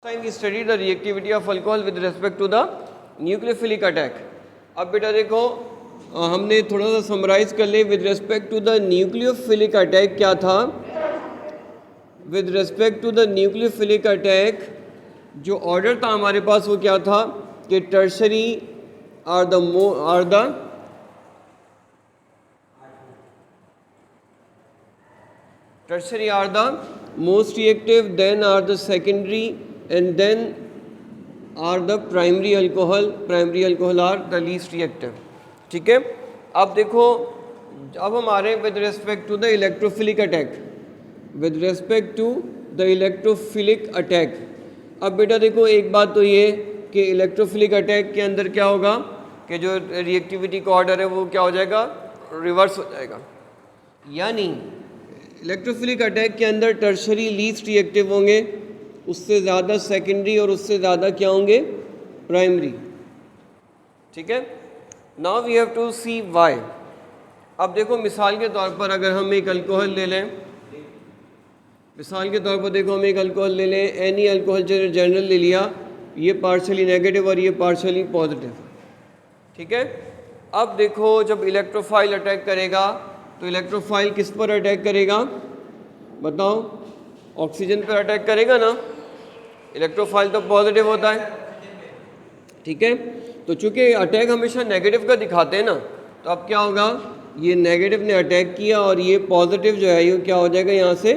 time we studied the reactivity of alcohol with respect to the nucleophilic attack. अब बेटा देखो हमने थोड़ा सा समराइज कर ले with respect to the nucleophilic attack क्या था. With respect to the nucleophilic attack जो ऑर्डर था हमारे पास वो क्या था कि tertiary are the tertiary are the most reactive, then are the secondary, and then are the primary alcohol. Primary alcohol are the least reactive. ठीक है. अब देखो अब हमारे with respect to the electrophilic attack, with respect to the electrophilic attack. अब बेटा देखो एक बात तो ये कि electrophilic attack के अंदर क्या होगा कि जो रिएक्टिविटी का ऑर्डर है वो क्या हो जाएगा, रिवर्स हो जाएगा. यानी इलेक्ट्रोफिलिक अटैक के अंदर टर्शरी लीस्ट रिएक्टिव होंगे, उससे ज़्यादा सेकेंडरी और उससे ज़्यादा क्या होंगे, प्राइमरी. ठीक है. Now we have to see why. अब देखो मिसाल के तौर पर अगर हम एक अल्कोहल ले लें, मिसाल के तौर पर देखो हम एक अल्कोहल ले लें, एनी अल्कोहल जनरल ले लिया, ये पार्शली नेगेटिव और ये पार्शली पॉजिटिव. ठीक है. अब देखो जब इलेक्ट्रोफाइल अटैक करेगा तो इलेक्ट्रोफाइल किस पर अटैक करेगा बताओ, ऑक्सीजन पर अटैक करेगा ना. इलेक्ट्रोफाइल तो पॉजिटिव होता है. ठीक है. तो चूंकि अटैक हमेशा नेगेटिव का दिखाते हैं ना, तो अब क्या होगा, ये नेगेटिव ने अटैक किया और ये पॉजिटिव जो है ये क्या हो जाएगा, यहाँ से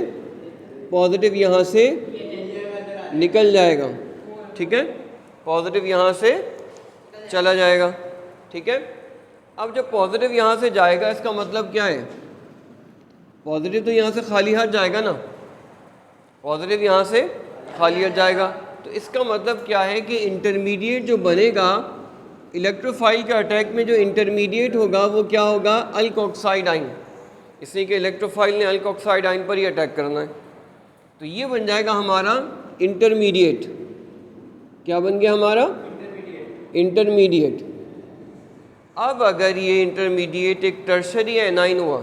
पॉजिटिव यहाँ से निकल जाएगा. ठीक है. पॉजिटिव यहाँ से चला जाएगा. ठीक है. अब जब पॉजिटिव यहाँ से जाएगा इसका मतलब क्या है, पॉजिटिव तो यहाँ से खाली हाथ जाएगा ना, पॉजिटिव यहाँ से खाली हाथ जाएगा. तो इसका मतलब क्या है कि इंटरमीडिएट जो बनेगा इलेक्ट्रोफाइल के अटैक में, जो इंटरमीडिएट होगा वो क्या होगा, अल्कोक्साइड आइन. इसलिए कि इलेक्ट्रोफाइल ने अल्कोक्साइड आइन पर ही अटैक करना है. तो ये बन जाएगा हमारा इंटरमीडिएट. क्या बन गया हमारा, इंटरमीडिएट. अब अगर ये इंटरमीडिएट एक टर्शरी एनाइन हुआ,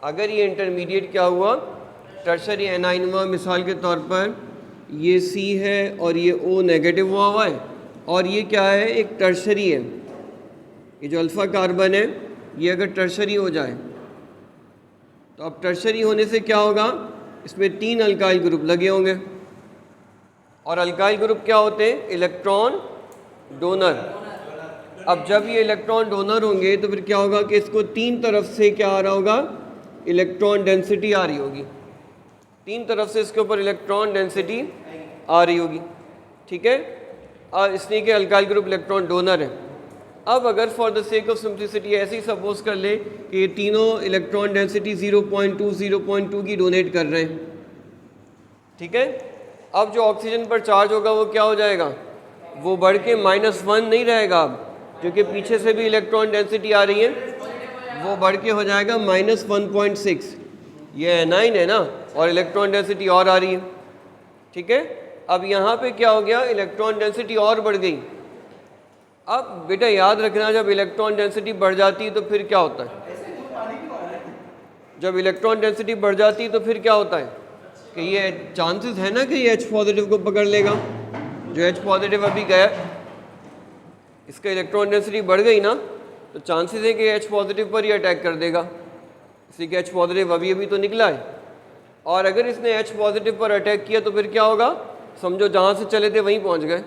अगर ये इंटरमीडिएट क्या हुआ, टर्शरी एनाइन हुआ, मिसाल के तौर पर ये C है और ये O नेगेटिव हुआ है और ये क्या है, एक टर्शरी है. ये जो अल्फ़ा कार्बन है ये अगर टर्शरी हो जाए तो अब टर्शरी होने से क्या होगा, इसमें 3 अल्काइल ग्रुप लगे होंगे और अल्काइल ग्रुप क्या होते हैं, इलेक्ट्रॉन डोनर. अब जब ये इलेक्ट्रॉन डोनर होंगे तो फिर क्या होगा कि इसको 3 तरफ से क्या आ रहा होगा, इलेक्ट्रॉन डेंसिटी आ रही होगी. 3 तरफ से इसके ऊपर इलेक्ट्रॉन डेंसिटी आ रही होगी. ठीक है. और इसलिए कि अल्काइल ग्रुप इलेक्ट्रॉन डोनर है. अब अगर for the sake of simplicity ऐसे ही सपोज कर ले कि ये तीनों इलेक्ट्रॉन डेंसिटी 0.2 की डोनेट कर रहे हैं. ठीक है. अब जो ऑक्सीजन पर चार्ज होगा वो क्या हो जाएगा, वो बढ़ के -1 नहीं रहेगा. अब क्योंकि पीछे से भी इलेक्ट्रॉन डेंसिटी आ रही है, वो बढ़ के हो जाएगा -1.6. ये एनाइन है ना और इलेक्ट्रॉन डेंसिटी और आ रही है. ठीक है. अब यहाँ पे क्या हो गया, इलेक्ट्रॉन डेंसिटी और बढ़ गई. अब बेटा याद रखना जब इलेक्ट्रॉन डेंसिटी बढ़ जाती है तो फिर क्या होता है, जब इलेक्ट्रॉन डेंसिटी बढ़ जाती है तो फिर क्या होता है कि ये चांसेस है ना कि ये H पॉजिटिव को पकड़ लेगा. जो H पॉजिटिव अभी गया, इसका इलेक्ट्रॉन डेंसिटी बढ़ गई ना, तो चांसेस है कि H पॉजिटिव पर ही अटैक कर देगा. इसी के H पॉजिटिव अभी तो निकला है और अगर इसने H पॉजिटिव पर अटैक किया तो फिर क्या होगा, समझो जहाँ से चले थे वहीं पहुँच गए.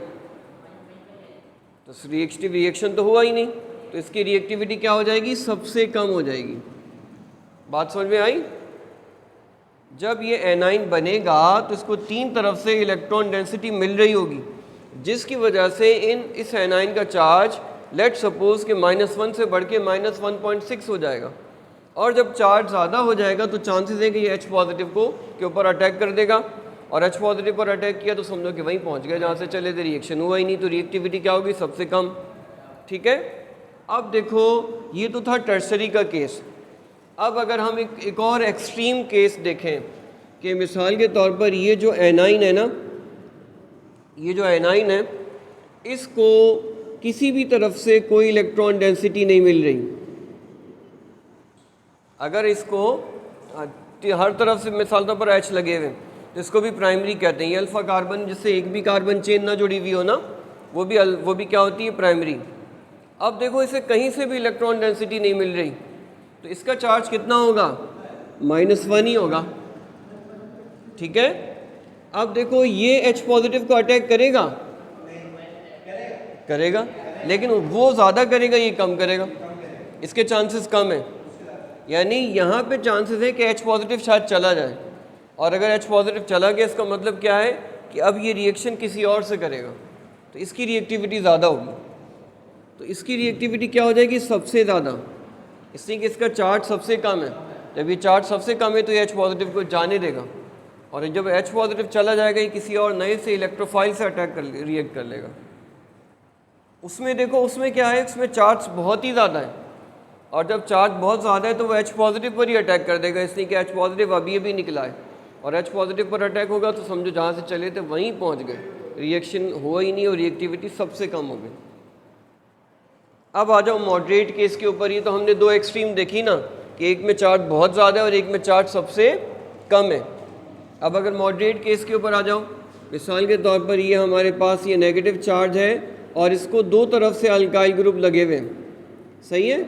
तो रिएक्टिव रिएक्शन तो हुआ ही नहीं, तो इसकी रिएक्टिविटी क्या हो जाएगी, सबसे कम हो जाएगी. बात समझ में आई. जब ये एनाइन बनेगा तो इसको 3 तरफ से इलेक्ट्रॉन डेंसिटी मिल रही होगी, जिसकी वजह से इस एनाइन का चार्ज लेट सपोज के -1 से बढ़ के -1.6 हो जाएगा. और जब चार्ज ज़्यादा हो जाएगा तो चांसेस है कि ये H पॉजिटिव को के ऊपर अटैक कर देगा और H पॉजिटिव पर अटैक किया तो समझो कि वहीं पहुंच गया जहाँ से चले थे, रिएक्शन हुआ ही नहीं, तो रिएक्टिविटी क्या होगी, सबसे कम. ठीक है. अब देखो ये तो था टर्शरी का केस. अब अगर हम एक और एक्सट्रीम केस देखें कि मिसाल के तौर पर ये जो एनाइन है ना, ये जो एनाइन है इसको किसी भी तरफ से कोई इलेक्ट्रॉन डेंसिटी नहीं मिल रही. अगर इसको हर तरफ से मिसाल तौर पर H लगे हुए तो इसको भी प्राइमरी कहते हैं। ये अल्फ़ा कार्बन जिससे एक भी कार्बन चेन ना जुड़ी हुई हो ना, वो भी क्या होती है, प्राइमरी। अब देखो इसे कहीं से भी इलेक्ट्रॉन डेंसिटी नहीं मिल रही, तो इसका चार्ज कितना होगा, -1 ही होगा। ठीक है। अब देखो ये H पॉजिटिव को अटैक करेगा, करेगा, लेकिन वो ज़्यादा करेगा, ये कम करेगा, इसके चांसेस कम है। यानी यहाँ पे चांसेस है कि H पॉजिटिव शायद चला जाए, और अगर H पॉजिटिव चला गया इसका मतलब क्या है कि अब ये रिएक्शन किसी और से करेगा, तो इसकी रिएक्टिविटी ज़्यादा होगी। तो इसकी रिएक्टिविटी क्या हो जाएगी, सबसे ज़्यादा, इसलिए कि इसका चार्ज सबसे कम है। जब ये चार्ज सबसे कम है तो ये H पॉजिटिव को जाने देगा, और जब H पॉजिटिव चला जाएगा ये किसी और नए से इलेक्ट्रोफाइल से अटैक कर रिएक्ट कर लेगा। उसमें देखो उसमें क्या है, उसमें चार्ज बहुत ही ज़्यादा है, और जब चार्ज बहुत ज़्यादा है तो वो H पॉजिटिव पर ही अटैक कर देगा, इसलिए कि H पॉजिटिव अभी निकला है, और H पॉजिटिव पर अटैक होगा तो समझो जहाँ से चले थे वहीं पहुँच गए, रिएक्शन हुआ ही नहीं और रिएक्टिविटी सबसे कम हो गई। अब आ जाओ मॉडरेट केस के ऊपर। ये तो हमने दो एक्सट्रीम देखी ना, कि एक में चार्ज बहुत ज़्यादा है और एक में चार्ज सबसे कम है। अब अगर मॉडरेट केस के ऊपर आ जाओ, मिसाल के तौर पर ये हमारे पास ये नेगेटिव चार्ज है और इसको दो तरफ से अल्काइल ग्रुप लगे हुए हैं, सही है।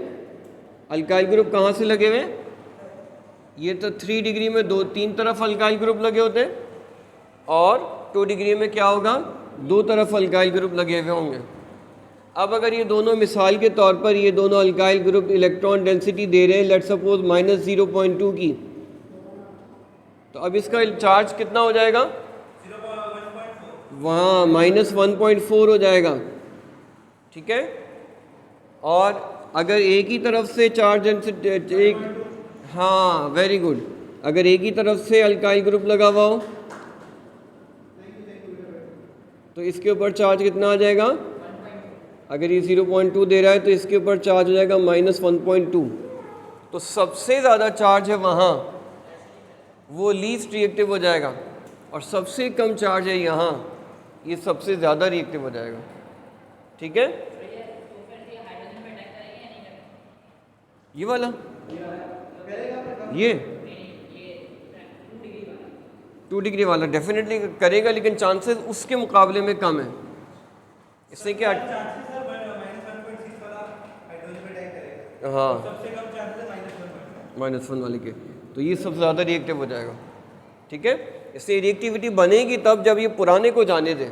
अल्काइल ग्रुप कहाँ से लगे हुए हैं, ये तो 3 डिग्री में 3 तरफ अल्काइल ग्रुप लगे होते हैं, और 2 डिग्री में क्या होगा, 2 तरफ अल्काइल ग्रुप लगे हुए होंगे। अब अगर ये दोनों मिसाल के तौर पर ये दोनों अल्काइल ग्रुप इलेक्ट्रॉन डेंसिटी दे रहे हैं लेट सपोज -0.2 की, तो अब इसका चार्ज कितना हो जाएगा, वहाँ -1.4 हो जाएगा। ठीक है। और अगर एक ही तरफ से चार्ज डेंसिटी हाँ वेरी गुड, अगर एक ही तरफ से अल्काइल ग्रुप लगा हुआ हो तो इसके ऊपर चार्ज कितना आ जाएगा, अगर ये 0.2 दे रहा है तो इसके ऊपर चार्ज हो जाएगा -1.2। तो सबसे ज़्यादा चार्ज है वहाँ, वो लीस्ट रिएक्टिव हो जाएगा, और सबसे कम चार्ज है यहाँ, ये सबसे ज़्यादा रिएक्टिव हो जाएगा। ठीक है। ये वाला ये 2 डिग्री वाला डेफिनेटली करेगा, लेकिन चांसेस उसके मुकाबले में कम है। इससे क्या, हाँ -1 वाले के, तो ये सबसे ज़्यादा रिएक्टिव हो जाएगा। ठीक है। इससे रिएक्टिविटी बनेगी तब जब ये पुराने को जाने दें।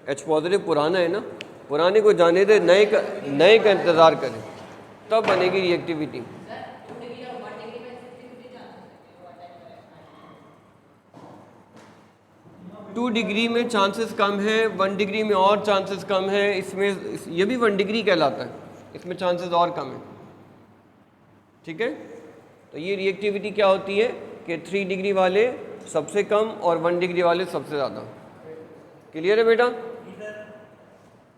H पॉजिटिव पुराना है ना, पुराने को जाने दें, नए का इंतज़ार करें, तब बनेगी रिएक्टिविटी। टू डिग्री में चांसेस कम है, 1 डिग्री में और चांसेस कम है, इसमें ये भी 1 डिग्री कहलाता है, इसमें चांसेस और कम है। ठीक है। तो ये रिएक्टिविटी क्या होती है कि 3 डिग्री वाले सबसे कम और 1 डिग्री वाले सबसे ज़्यादा। क्लियर है बेटा,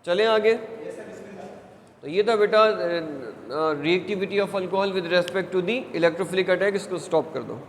चलें आगे। तो ये था बेटा reactivity of alcohol with respect to the electrophilic attack. इसको स्टॉप कर दो।